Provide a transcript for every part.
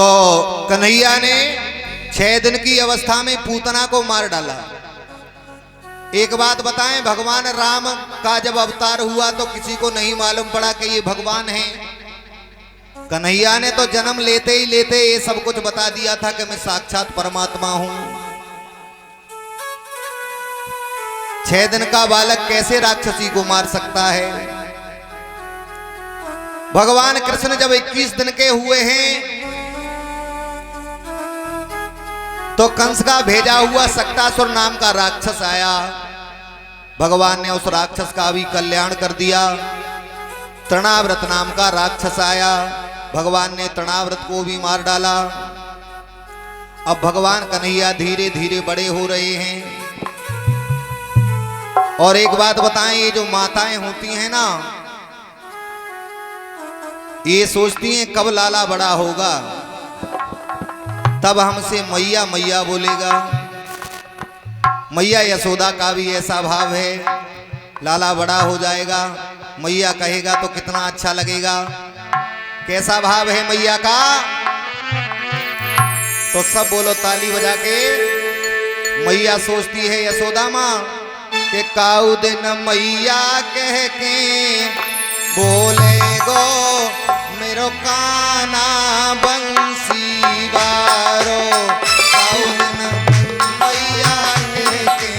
तो कन्हैया ने 6 दिन की अवस्था में पूतना को मार डाला। एक बात बताएं, भगवान राम का जब अवतार हुआ तो किसी को नहीं मालूम पड़ा कि ये भगवान हैं। कन्हैया ने तो जन्म लेते ही लेते ये सब कुछ बता दिया था कि मैं साक्षात परमात्मा हूं। 6 दिन का बालक कैसे राक्षसी को मार सकता है। भगवान कृष्ण जब 21 दिन के हुए हैं तो कंस का भेजा हुआ सक्तासुर नाम का राक्षस आया। भगवान ने उस राक्षस का भी कल्याण कर दिया। तृणाव्रत नाम का राक्षस आया, भगवान ने तृणाव्रत को भी मार डाला। अब भगवान कन्हैया धीरे धीरे बड़े हो रहे हैं। और एक बात बताएं, ये जो माताएं होती हैं ना, ये सोचती हैं कब लाला बड़ा होगा तब हमसे मैया मैया बोलेगा। मैया यशोदा का भी ऐसा भाव है, लाला बड़ा हो जाएगा मैया कहेगा तो कितना अच्छा लगेगा। कैसा भाव है मैया का? तो सब बोलो ताली बजा के। मैया सोचती है यशोदा माँ कि काऊ दिन मैया कह के बोले गो मेरो काना बंसी बारो। काऊ दिन मैया कह के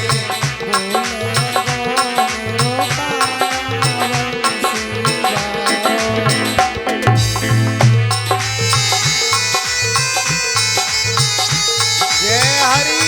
जय हरि।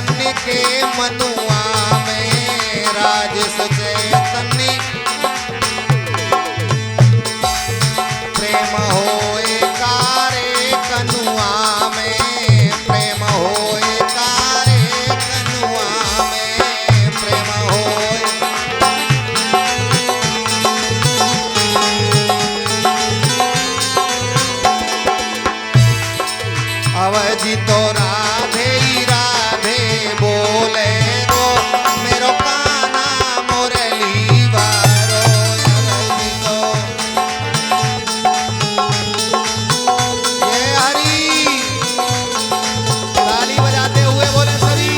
चैतन्य के मनुआ में, राजेश चैतन्य प्रेम होए कारे कनुआ में, प्रेम होए कारे कनुआ में, प्रेम होए। अवजी तो राधे ही राधे बोले गो, मेरो काना मुरली बारो। अवजी तो ये हरी ताली बजाते हुए बोले सभी।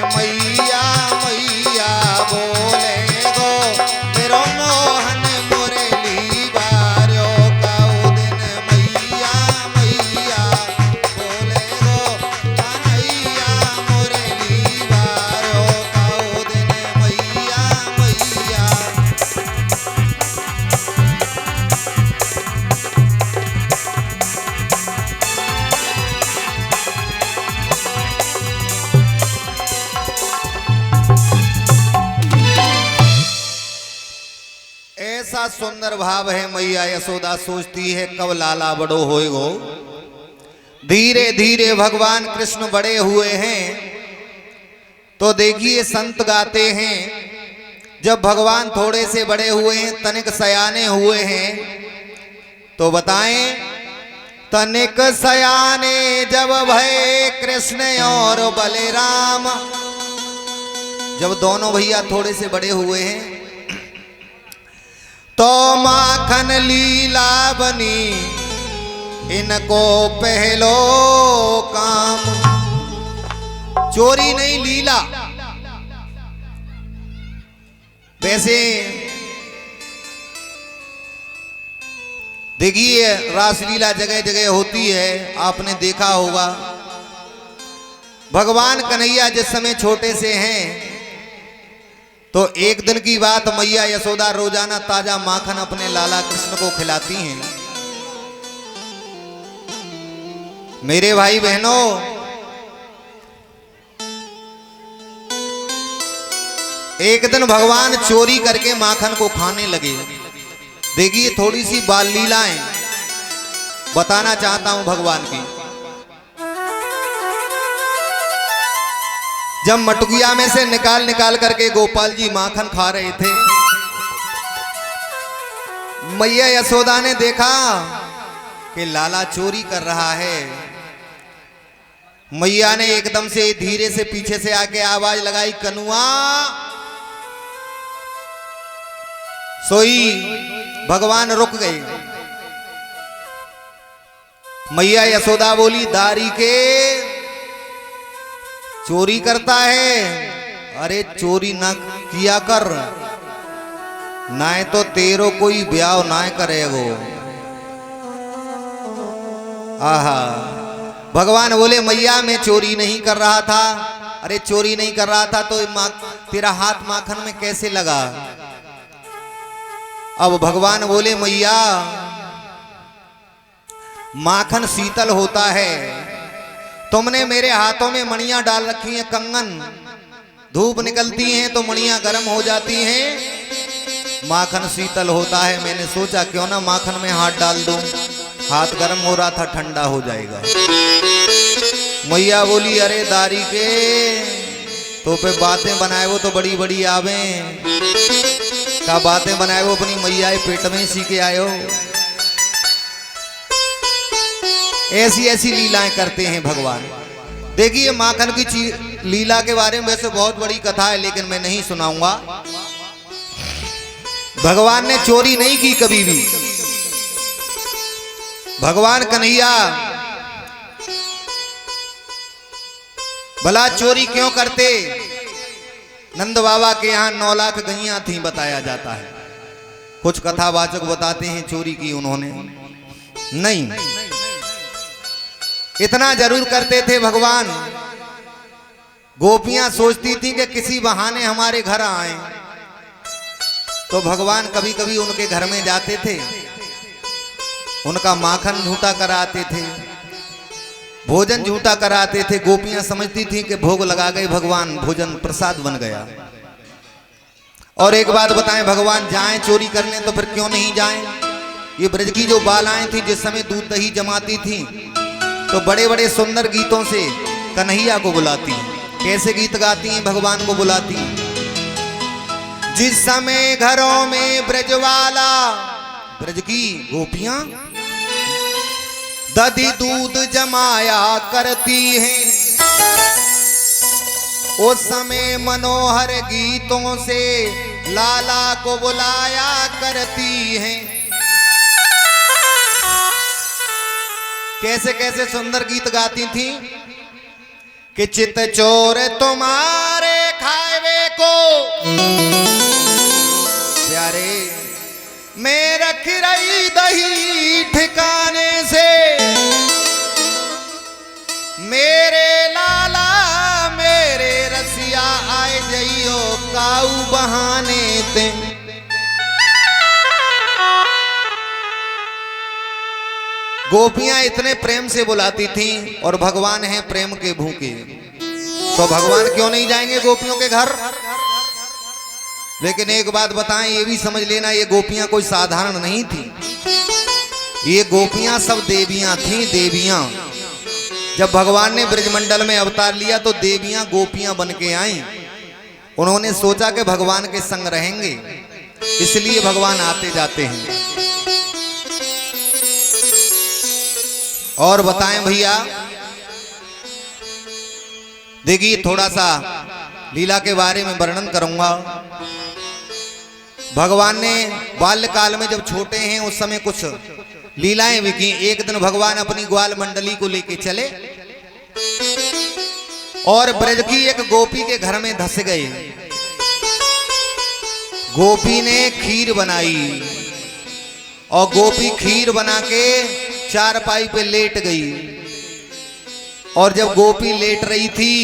मैया मैया बोले गो, मेरो मोहन मुरली बारो। काऊ दिन मैया मैया बोले गो, कन्हैया मुरली बारो। काऊ दिन मैया मैया। ऐसा सुंदर भाव है। मैया यशोदा सोचती है कब लाला बड़ो होएगो। धीरे धीरे भगवान कृष्ण बड़े हुए हैं। तो देखिए संत गाते हैं जब भगवान थोड़े से बड़े हुए हैं, तनिक सयाने हुए हैं, तो बताएं तनिक सयाने जब भय कृष्ण और बलराम। जब दोनों भैया थोड़े से बड़े हुए हैं तो माखन लीला बनी इनको पहलो काम। चोरी नहीं लीला। वैसे देखिए रासलीला जगह जगह होती है, आपने देखा होगा। भगवान कन्हैया जिस समय छोटे से हैं तो एक दिन की बात, मैया यशोदा रोजाना ताजा माखन अपने लाला कृष्ण को खिलाती हैं। मेरे भाई बहनों, एक दिन भगवान चोरी करके माखन को खाने लगे। देखिए थोड़ी सी बाल लीलाएं बताना चाहता हूं भगवान की। जब मटकुया में से निकाल निकाल करके गोपाल जी माखन खा रहे थे, मैया यशोदा ने देखा कि लाला चोरी कर रहा है। मैया ने एकदम से धीरे से पीछे से आके आवाज लगाई, कनुआ। सोई भगवान रुक गए। मैया यशोदा बोली, दारी के चोरी करता है। अरे चोरी ना किया कर, ना तो तेरो कोई ब्याह ना करेगो। आहा, भगवान बोले मैया मैं चोरी नहीं कर रहा था। अरे चोरी नहीं कर रहा था तो तेरा हाथ माखन में कैसे लगा? अब भगवान बोले मैया माखन शीतल होता है, तुमने मेरे हाथों में मणियां डाल रखी हैं, कंगन। धूप निकलती हैं तो मणियां गर्म हो जाती हैं, माखन शीतल होता है। मैंने सोचा क्यों ना माखन में हाथ डाल दूं, हाथ गर्म हो रहा था, ठंडा हो जाएगा। मैया बोली, अरे दारी के तो पे बातें बनाए वो तो बड़ी बड़ी आवे का बातें बनाए वो अपनी मैया पेट में सी के आयो। ऐसी ऐसी लीलाएं करते हैं भगवान। देखिए माखन की लीला के बारे में वैसे बहुत बड़ी कथा है, लेकिन मैं नहीं सुनाऊंगा। भगवान ने चोरी नहीं की कभी भी। भगवान कन्हैया भला चोरी क्यों करते? नंद बाबा के यहाँ 9 लाख गैया थी बताया जाता है। कुछ कथावाचक बताते हैं चोरी की उन्होंने नहीं। इतना जरूर करते थे भगवान। गोपियां सोचती थी कि किसी बहाने हमारे घर आए, तो भगवान कभी कभी उनके घर में जाते थे, उनका माखन झूठा कराते थे, भोजन झूठा कराते थे। गोपियां समझती थी कि भोग लगा गए भगवान, भोजन प्रसाद बन गया। और एक बात बताएं, भगवान जाएं चोरी करने तो फिर क्यों नहीं जाएं? ये ब्रज की जो बालाएं थी जिस समय दूध दही जमाती थी, तो बड़े बड़े सुंदर गीतों से कन्हैया को बुलाती। कैसे गीत गाती हैं? भगवान को बुलाती। जिस समय घरों में ब्रजवाला, ब्रज की गोपियां दधी दूध जमाया करती हैं, उस समय मनोहर गीतों से लाला को बुलाया करती हैं। कैसे कैसे सुंदर गीत गाती थी कि चित चोर तुम्हारे खावे को प्यारे मैं रख रही दही ठिकाने से, मेरे लाला मेरे रसिया आए जइयो काऊ बहाने ते। गोपियां इतने प्रेम से बुलाती थीं और भगवान हैं प्रेम के भूखे, तो भगवान क्यों नहीं जाएंगे गोपियों के घर? लेकिन एक बात बताएं, ये भी समझ लेना, ये गोपियां कोई साधारण नहीं थी। ये गोपियां सब देवियां थीं, देवियां। जब भगवान ने ब्रजमंडल में अवतार लिया तो देवियां गोपियां बन के आईं। उन्होंने सोचा कि भगवान के संग रहेंगे, इसलिए भगवान आते जाते हैं। और बताएं भैया, देखिए थोड़ा सा लीला के बारे में वर्णन करूंगा। भगवान ने बाल्यकाल में जब छोटे हैं उस समय कुछ लीलाएं भी की। एक दिन भगवान अपनी ग्वाल मंडली को लेके चले और ब्रज की एक गोपी के घर में धस गए। गोपी ने खीर बनाई और गोपी खीर बना के चारपाई पे लेट गई। और जब गोपी लेट रही थी,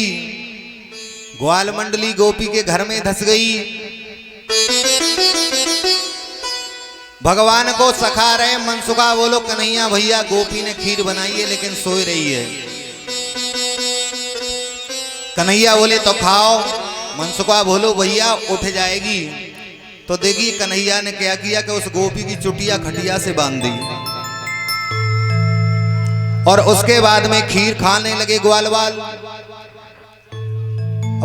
ग्वाल मंडली गोपी के घर में धस गई। भगवान को सखा रहे मनसुखा, बोलो कन्हैया भैया गोपी ने खीर बनाई है लेकिन सोई रही है। कन्हैया बोले तो खाओ। मनसुखा बोलो भैया उठ जाएगी। तो देखिए कन्हैया ने क्या किया कि उस गोपी की चुटिया खटिया से बांध दी और उसके बाद में खीर खाने लगे ग्वालवाल।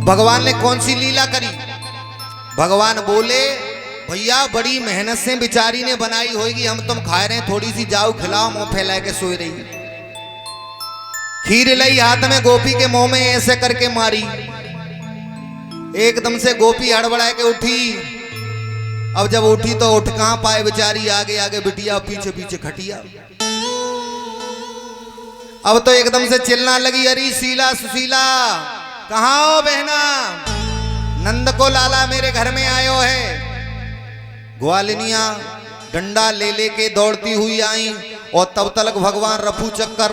भगवान ने कौन सी लीला करी? भगवान बोले भैया बड़ी मेहनत से बेचारी ने बनाई होगी, हम तुम खा रहे हैं, थोड़ी सी जाओ खिलाओ। मुंह फैला के सोई रही। खीर लाई हाथ में, गोपी के मुंह में ऐसे करके मारी। एकदम से गोपी हड़बड़ा के उठी। अब जब उठी तो उठ कहां पाए बेचारी, आगे आगे बिटिया, पीछे पीछे खटिया। अब तो एकदम से चिल्लाने लगी, अरे शीला सुशीला कहाँ हो बहना, नंद को लाला मेरे घर में आयो है। ग्वालिनिया डंडा ले लेके दौड़ती हुई आई और तब तक भगवान रफू चक्कर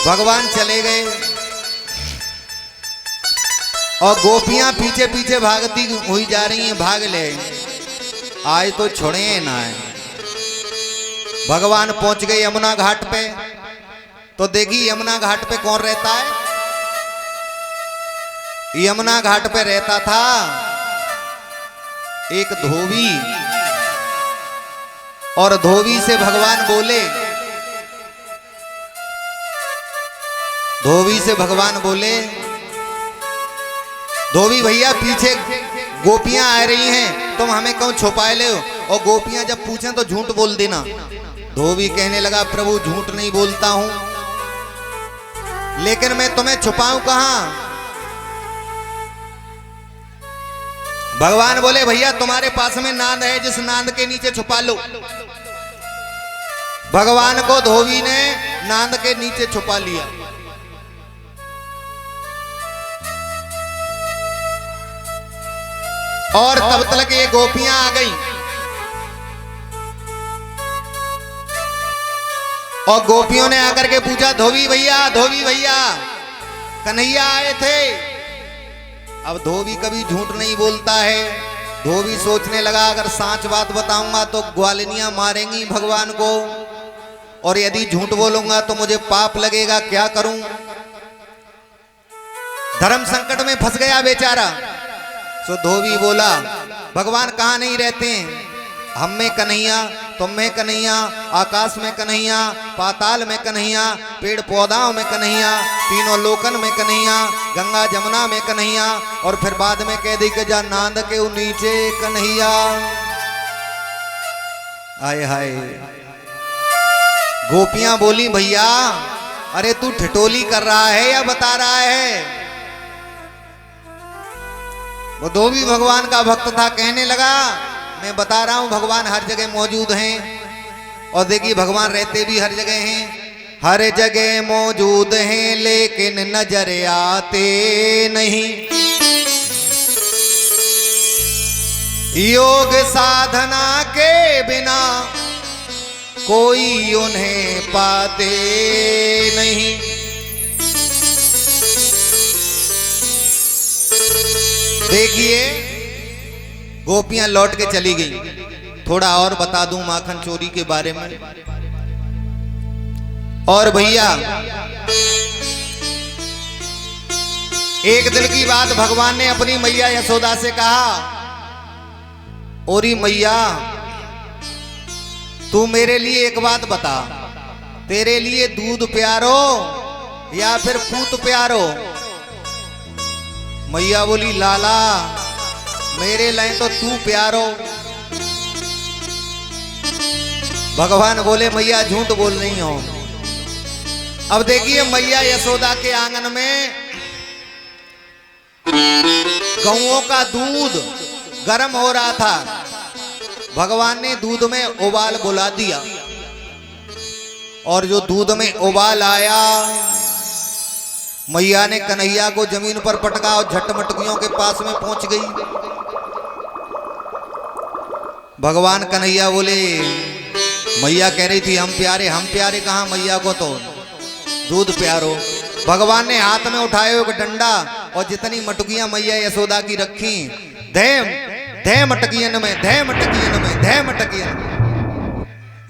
भगवान चले गए और गोपियां पीछे पीछे भागती हुई जा रही हैं। भाग ले, आज तो छोड़े ना है। भगवान पहुंच गए यमुना घाट पे। तो देखिए यमुना घाट पे कौन रहता है? यमुना घाट पे रहता था एक धोबी। और धोबी से भगवान बोले, धोबी से भगवान बोले धोबी भैया पीछे गोपियां आ रही हैं, तुम हमें क्यों छुपाए ले हो? और गोपियां जब पूछें तो झूठ बोल देना। धोबी कहने लगा प्रभु झूठ नहीं बोलता हूं, लेकिन मैं तुम्हें छुपाऊं कहां? भगवान बोले भैया तुम्हारे पास में नांद है, जिस नांद के नीचे छुपा लो। भगवान को धोबी ने नांद के नीचे छुपा लिया। और तब तक ये गोपियां आ गई और गोपियों ने आकर के पूछा धोबी भैया कन्हैया आए थे। अब धोबी कभी झूठ नहीं बोलता है। धोबी सोचने लगा अगर सच बात बताऊंगा तो ग्वालिनियां मारेंगी भगवान को, और यदि झूठ बोलूंगा तो मुझे पाप लगेगा, क्या करूं? धर्म संकट में फंस गया बेचारा। सो धोबी बोला भगवान कहाँ नहीं रहते हैं? हम में कन्हैया, तुम में कन्हैया, आकाश में कन्हैया, पाताल में कन्हैया, पेड़ पौधाओं में कन्हैया, तीनों लोकन में कन्हैया, गंगा जमुना में कन्हैया, और फिर बाद में कह दी कि जा नांद के नीचे कन्हैया। आए हाय। गोपियां बोली भैया अरे तू ठिठोली कर रहा है या बता रहा है? वो धोबी भगवान का भक्त था, कहने लगा मैं बता रहा हूं भगवान हर जगह मौजूद हैं। और देखिए भगवान रहते भी हर जगह हैं, हर जगह मौजूद हैं लेकिन नजर आते नहीं। योग साधना के बिना कोई उन्हें पाते नहीं। देखिए गोपियां लौट के चली गई। थोड़ा और बता दूं माखन चोरी के बारे में। और भैया एक दिन की बात भगवान ने अपनी मैया यशोदा से कहा, ओरी मैया तू मेरे लिए एक बात बता, तेरे लिए दूध प्यारो या फिर पूत प्यारो? मैया बोली लाला मेरे लिए तो तू प्यारो। भगवान बोले मैया झूठ बोल रही हो। अब देखिए मैया यशोदा के आंगन में गौओं का दूध गर्म हो रहा था। भगवान ने दूध में उबाल बुला दिया, और जो दूध में उबाल आया मैया ने कन्हैया को जमीन पर पटका और झट मटकियों के पास में पहुंच गई। भगवान कन्हैया बोले मैया कह रही थी हम प्यारे कहाँ, मैया को तो दूध प्यारो। भगवान ने हाथ में उठाए एक डंडा और जितनी मटकियां मैया यशोदा की रखी, धे मटकियन में, धे मटकियन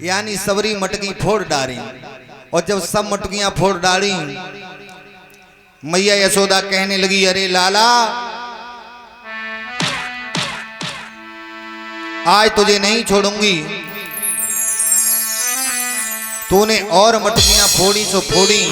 यानी सबरी मटकी फोड़ डाली। और जब सब मटकियां फोड़ डाली मैया यशोदा कहने लगी अरे लाला आज तुझे नहीं छोड़ूंगी। तूने और मटकियां फोड़ी सो फोड़ी,